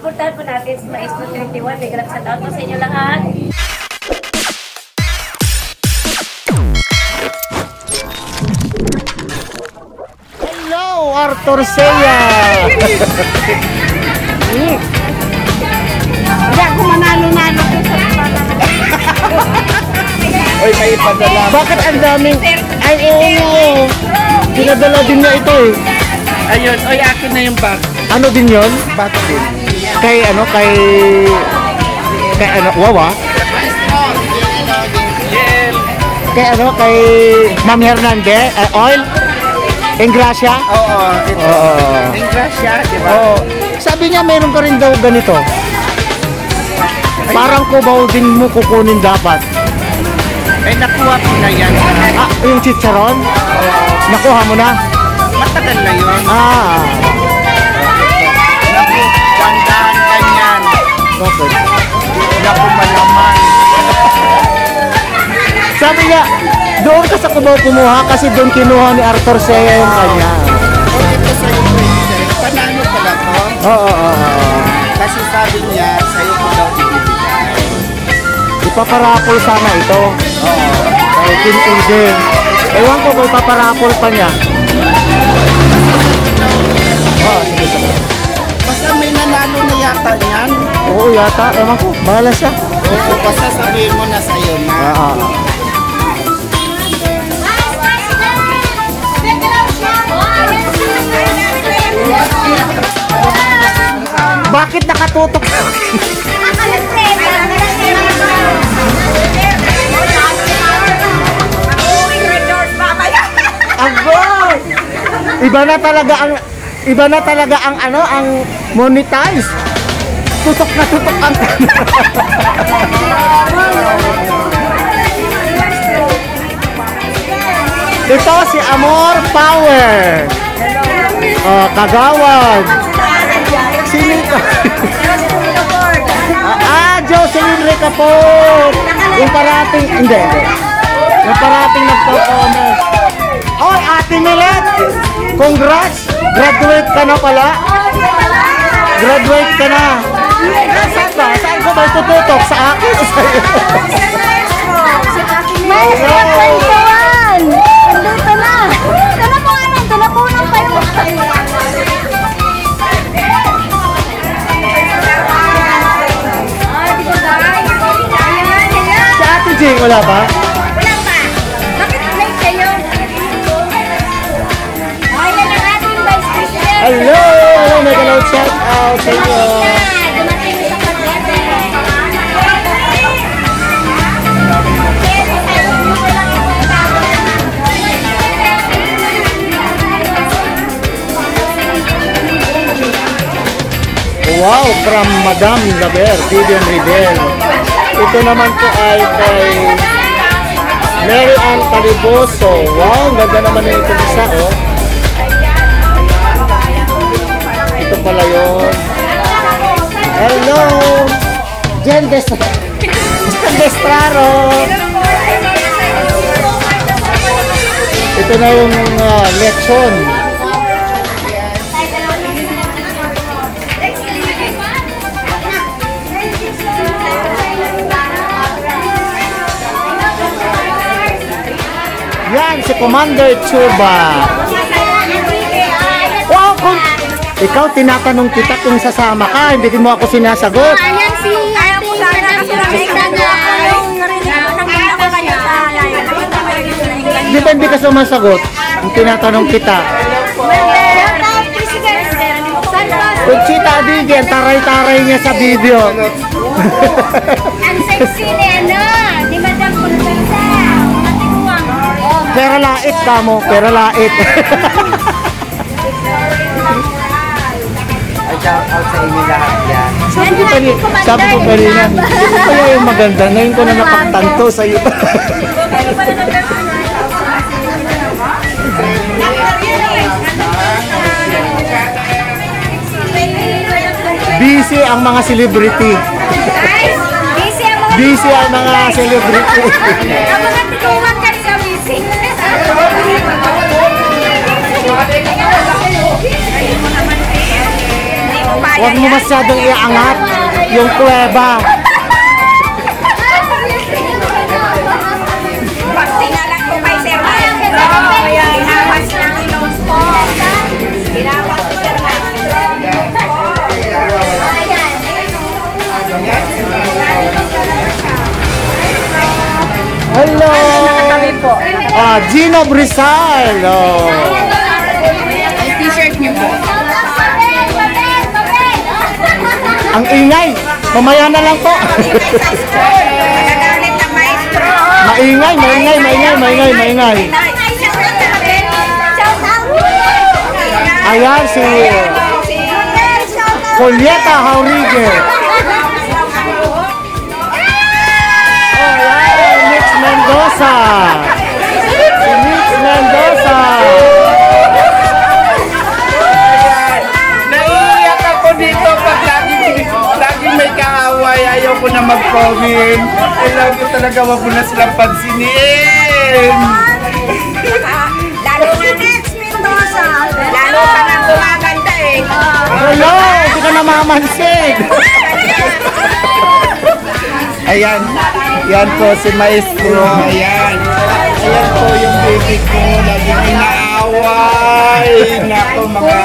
Suportahan po natin si Maestro 21. May ganap sa taon po sa inyo lahat. Hello, Arthur Sea! Hindi ako manalo-nalo ko sa Oy, may padala. Bakit ang daming... Ay, oo. Pinadala din niya ito eh. Ayun, oy, akin na yung bag. Ano din yun? Bag din. Kay ano, kay ano, Wawa? Kay ano, kay Ma'am Hernandez, oil? Ingracia? Oo, ito. Oo. Ingracia, di ba? Oo. Sabi niya meron ka rin daw ganito. Parang kubaw din mo kukunin dapat. Ay, nakuha ko na yan. Ah, yung chicharon? Nakuha mo na? Matagal na yun. Ah. Naku, dandahan ka yan. Bakit? Naku, malaman. Sabi niya, doon ka sa kubaw kumuha kasi doon kinuha ni Arthur Sea yung kanya. O, ito sa iyo, panalo pala to. Oo. Kasi sabi niya, sa'yo ko daw ibibigay. Ipaparapol sana ito. Oo. Kay Kim Eden. Ewan ko kung ipaparapol pa niya. Oo, sige. Basta may nanalo na yata yan. Oo, yata. Ewan ko. Bahala siya. Oo, basta sabihin mo na sa'yo na. Bakit nakatutok? Agoy! Iba na talaga ang ano, ang monetize. Tutok na tutok ang Ito si Amor Power. Kagawad. Sino ito? Jocelyn Ricaport. Yung parating, hindi. Yung parating nagpo-comment. Oy, Ate Milet! Congrats! Graduate ka na pala? Graduate ka na. Saan ba? Saan ko ba tututok? Sa akin o sa'yo? May sponsor! Andito na! Tala mo ano? Tala po ng kayo! Si Ate Jing, wala ba? Wala pa! Bakit late kayo? Ay, yan ang ating vice president! Hello! Hello, mega loud shout out sa inyo. Dumating sa pag-ete! Wow, from Madam Laber, Vivian Ridel. Ito naman po ay kay Mary Ann Caliboso. Wow, ganda naman na ito isa, oh. Ito pala yun. Hello! Jen Destraro. Ito na yung lechon. Yan, si Commander Chuba. Wow, ikaw tinatanong kita kung sasama ka, hindi mo ako sinasagot. Ayan si Ate Sara kasi nakita niya yung narinig ko ng ganda ko kanya sa live. Di ba hindi ka sumasagot? Kung tinatanong kita. Conchita Abigail, taray-taray niya sa video. Ang sexy ni ano, di Madam Pulpensa. Matimuang. Pera lait ka mo, pera lait. Ay, shout out sa inyo lahat yan. Sabi ko kanina, hindi kaya yung maganda. Ngayon ko na napagtanto sa iyo. Busy ang mga celebrity. Busy ang mga celebrity. Ang mga tinuman ka sa busy. Huwag mo masyadong iangat yung kuweba. Tingnan ko kay Sir Maestro. Hinawas ng ilong po. Hinawas ko Sir Maestro. Hello! Gino Brizal. Oh. T-shirt niyo po. Ang ingay. Mamaya na lang po. Nagalit ng Maestro. Maingay. Ayan si Julieta Jaurigue. Ayan, Mitch Mendoza. Naiiyak ako dito pag lagi may kaaway. Ayaw ko na mag-comment. Kailangan ko talaga wag mo na silang pansinin. Lalo nga next Mendoza. Lalo ka nang gumaganda eh. Hello, hindi ka namamansin. Ayan. Yan po si Maestro. Ayan. Ayan po yung baby ko. Laging inaaway. Nako mga